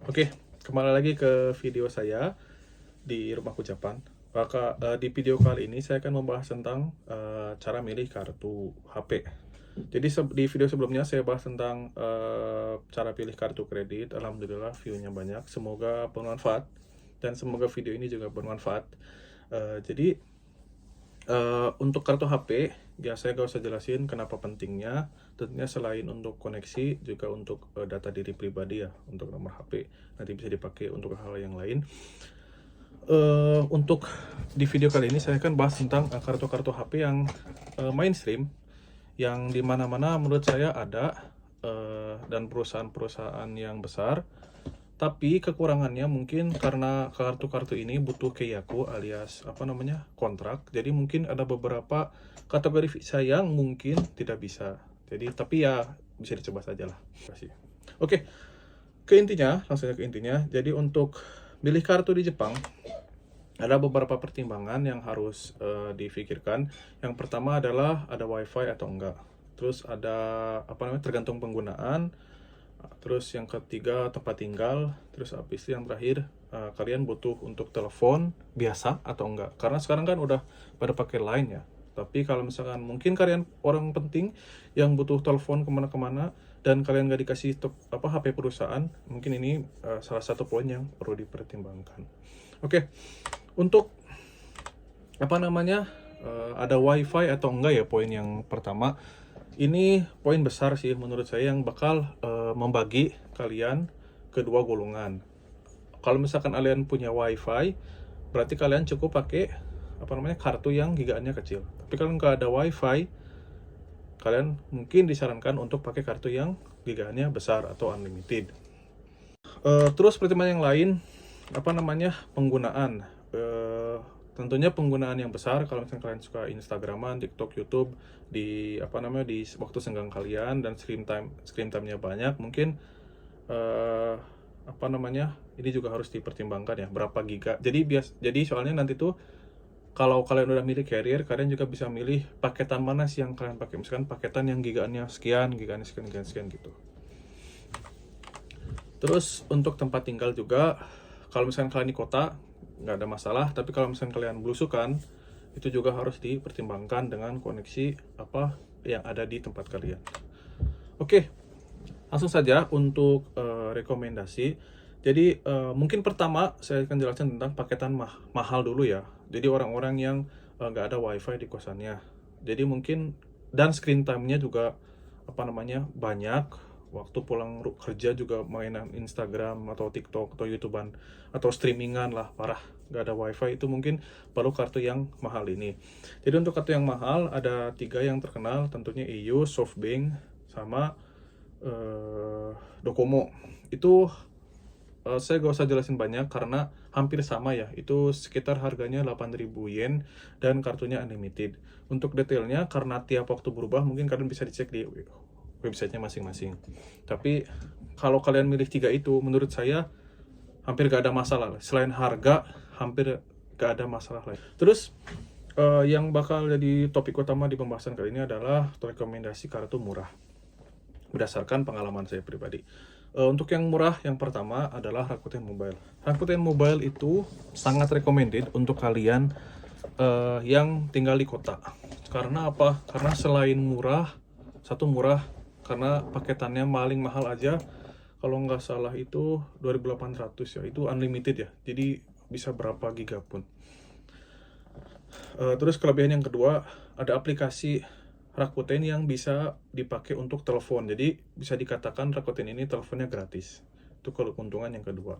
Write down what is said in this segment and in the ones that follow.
Oke, kembali lagi ke video saya di Rumahku Japan. Di video kali ini saya akan membahas tentang cara milih kartu HP. Jadi di video sebelumnya saya bahas tentang cara pilih kartu kredit. Alhamdulillah view-nya banyak. Semoga bermanfaat dan semoga video ini juga bermanfaat. Jadi untuk kartu HP, ya saya gak usah jelasin kenapa pentingnya. Tentunya selain untuk koneksi, juga untuk data diri pribadi ya, untuk nomor HP. Nanti bisa dipakai untuk hal yang lain. Untuk di video kali ini saya akan bahas tentang kartu-kartu HP yang mainstream, yang dimana-mana menurut saya ada, dan perusahaan-perusahaan yang besar. Tapi kekurangannya mungkin karena kartu-kartu ini butuh keiyaku alias kontrak. Jadi mungkin ada beberapa kategori visa yang mungkin tidak bisa. Jadi tapi ya bisa dicoba saja lah. Oke, langsung ke intinya. Jadi untuk milih kartu di Jepang ada beberapa pertimbangan yang harus difikirkan. Yang pertama adalah ada wifi atau enggak. Terus ada tergantung penggunaan. Terus yang ketiga tempat tinggal. Terus habis itu yang terakhir kalian butuh untuk telepon biasa atau enggak. Karena sekarang kan udah pada pakai line ya. Tapi kalau misalkan mungkin kalian orang penting yang butuh telepon kemana-kemana dan kalian nggak dikasih HP perusahaan, mungkin ini salah satu poin yang perlu dipertimbangkan. Oke, untuk ada wifi atau enggak ya, poin yang pertama. Ini poin besar sih menurut saya yang bakal membagi kalian ke dua golongan. Kalau misalkan kalian punya wifi, berarti kalian cukup pakai kartu yang gigaannya kecil. Tapi kalau nggak ada wifi, kalian mungkin disarankan untuk pakai kartu yang gigaannya besar atau unlimited. Terus pertimbangan yang lain, penggunaan. Tentunya penggunaan yang besar kalau misalnya kalian suka Instagraman, TikTok, YouTube di di waktu senggang kalian dan screen time-nya banyak, mungkin ini juga harus dipertimbangkan ya, berapa giga. Jadi soalnya nanti tuh kalau kalian udah milih carrier, kalian juga bisa milih paketan mana sih yang kalian pakai. Misalkan paketan yang gigaannya sekian, gigaannya sekian gitu. Terus untuk tempat tinggal juga, kalau misalkan kalian di kota nggak ada masalah, tapi kalau misalkan kalian belusukan, itu juga harus dipertimbangkan dengan koneksi yang ada di tempat kalian. Oke, langsung saja untuk rekomendasi. Jadi mungkin pertama saya akan jelaskan tentang paketan mahal dulu ya. Jadi orang-orang yang nggak ada wifi di kosannya. Jadi mungkin dan screen time-nya juga banyak. Waktu pulang kerja juga mainan Instagram atau TikTok atau YouTubean atau streamingan lah, parah. Nggak ada wifi, itu mungkin perlu kartu yang mahal ini. Jadi untuk kartu yang mahal ada 3 yang terkenal, tentunya EU, SoftBank, sama Docomo. Itu saya gak usah jelasin banyak karena hampir sama ya. Itu sekitar harganya 8.000 yen dan kartunya unlimited. Untuk detailnya karena tiap waktu berubah, mungkin kalian bisa dicek di websitenya masing-masing. Tapi kalau kalian milih 3 itu, menurut saya hampir gak ada masalah. Selain harga, hampir gak ada masalah lain. Terus yang bakal jadi topik utama di pembahasan kali ini adalah rekomendasi kartu murah berdasarkan pengalaman saya pribadi. Untuk yang murah, yang pertama adalah Rakuten Mobile. Rakuten Mobile itu sangat recommended untuk kalian yang tinggal di kota. Karena apa? Karena selain murah, karena paketannya paling mahal aja, kalau nggak salah itu 2.800 ya, itu unlimited ya, jadi bisa berapa giga pun. Terus kelebihan yang kedua, ada aplikasi Rakuten yang bisa dipakai untuk telepon. Jadi bisa dikatakan Rakuten ini teleponnya gratis. Itu keuntungan yang kedua.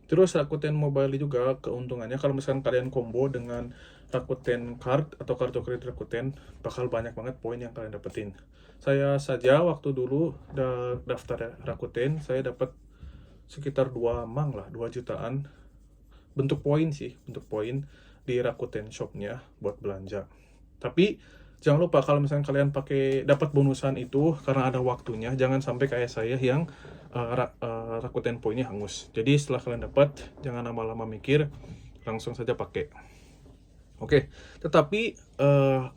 Terus Rakuten Mobile juga keuntungannya, kalau misalkan kalian combo dengan Rakuten Card atau kartu kredit Rakuten, bakal banyak banget poin yang kalian dapetin. Saya saja waktu dulu daftar Rakuten, saya dapat sekitar 2 jutaan bentuk poin di Rakuten Shop-nya buat belanja. Tapi jangan lupa kalau misalnya kalian dapat bonusan itu karena ada waktunya, jangan sampai kayak saya yang Rakuten poinnya hangus. Jadi setelah kalian dapat, jangan lama-lama mikir, langsung saja pakai. Oke, tetapi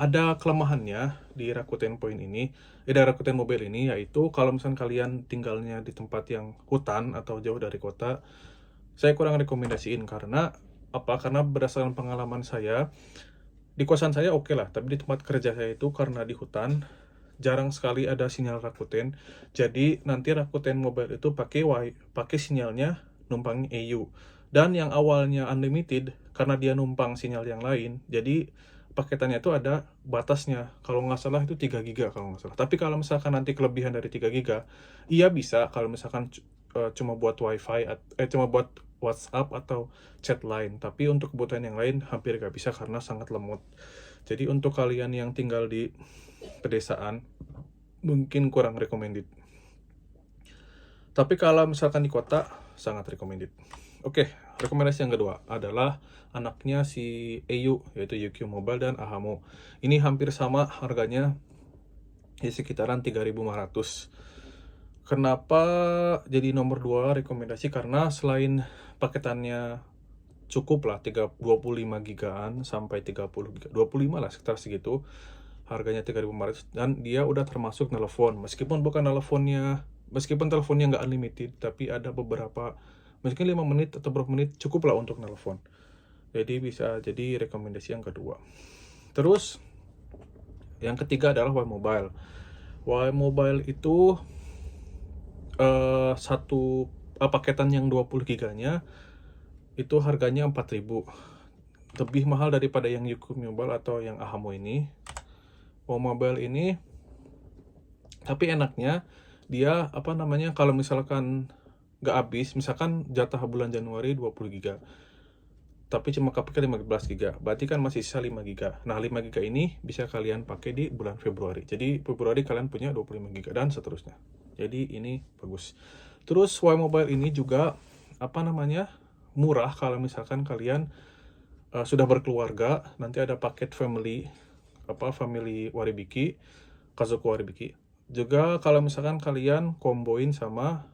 ada kelemahannya di Rakuten Point ini, di Rakuten Mobile ini, yaitu kalau misalkan kalian tinggalnya di tempat yang hutan atau jauh dari kota, saya kurang rekomendasiin karena apa? Karena berdasarkan pengalaman saya, di kosan saya oke lah, tapi di tempat kerja saya itu karena di hutan, jarang sekali ada sinyal Rakuten. Jadi nanti Rakuten Mobile itu pakai sinyalnya numpang EU. Dan yang awalnya unlimited karena dia numpang sinyal yang lain, jadi paketannya itu ada batasnya. Kalau nggak salah itu 3 giga kalau nggak salah. Tapi kalau misalkan nanti kelebihan dari 3 giga, iya bisa kalau misalkan cuma buat WiFi cuma buat WhatsApp atau chat lain. Tapi untuk kebutuhan yang lain hampir nggak bisa karena sangat lemot. Jadi untuk kalian yang tinggal di pedesaan mungkin kurang recommended. Tapi kalau misalkan di kota sangat recommended. Oke, rekomendasi yang kedua adalah anaknya si EU yaitu UQ Mobile dan Ahamo. Ini hampir sama harganya di sekitaran 3.500. Kenapa jadi nomor 2 rekomendasi? Karena selain paketannya cukup lah 25 gigaan sampai 30 giga, 25 lah sekitar segitu. Harganya 3.500 dan dia udah termasuk nelpon. Meskipun teleponnya nggak unlimited, tapi ada beberapa mungkin 5 menit atau berapa menit cukup lah untuk nelpon. Jadi bisa jadi rekomendasi yang kedua. Terus yang ketiga adalah Y Mobile. Y Mobile itu paketan yang 20 giganya itu harganya 4.000. Lebih mahal daripada yang UQ Mobile atau yang Ahamo ini. Y Mobile ini tapi enaknya dia kalau misalkan nggak habis, misalkan jatah bulan Januari 20 giga tapi cuma kepake 15 giga, berarti kan masih sisa 5 giga. Nah 5 giga ini bisa kalian pakai di bulan Februari, jadi Februari kalian punya 25 giga dan seterusnya. Jadi ini bagus. Terus Y Mobile ini juga murah kalau misalkan kalian sudah berkeluarga. Nanti ada paket family Waribiki, Kazoku Waribiki. Juga kalau misalkan kalian komboin sama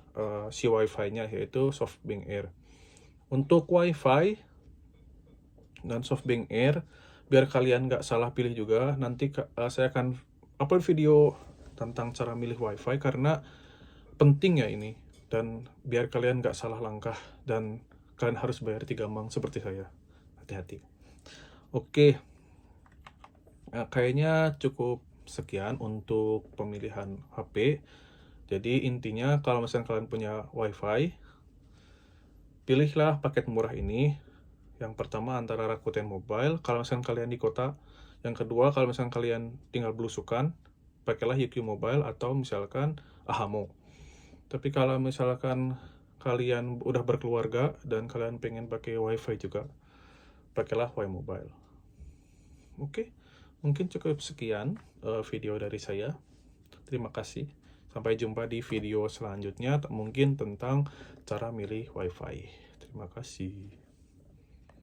si wifi-nya yaitu SoftBank Air. Untuk wifi dan SoftBank Air, biar kalian nggak salah pilih juga, nanti saya akan upload video tentang cara milih wifi karena penting ya ini, dan biar kalian nggak salah langkah dan kalian harus bayar 3 mang seperti saya. Hati-hati. Oke, kayaknya cukup sekian untuk pemilihan HP. Jadi intinya kalau misalnya kalian punya wifi, pilihlah paket murah ini. Yang pertama antara Rakuten Mobile kalau misalkan kalian di kota. Yang kedua kalau misalkan kalian tinggal belusukan, pakailah UQ Mobile atau misalkan Ahamo. Tapi kalau misalkan kalian udah berkeluarga dan kalian pengen pakai wifi juga, pakailah Y Mobile. Oke, mungkin cukup sekian video dari saya. Terima kasih. Sampai jumpa di video selanjutnya, mungkin tentang cara milih wifi. Terima kasih.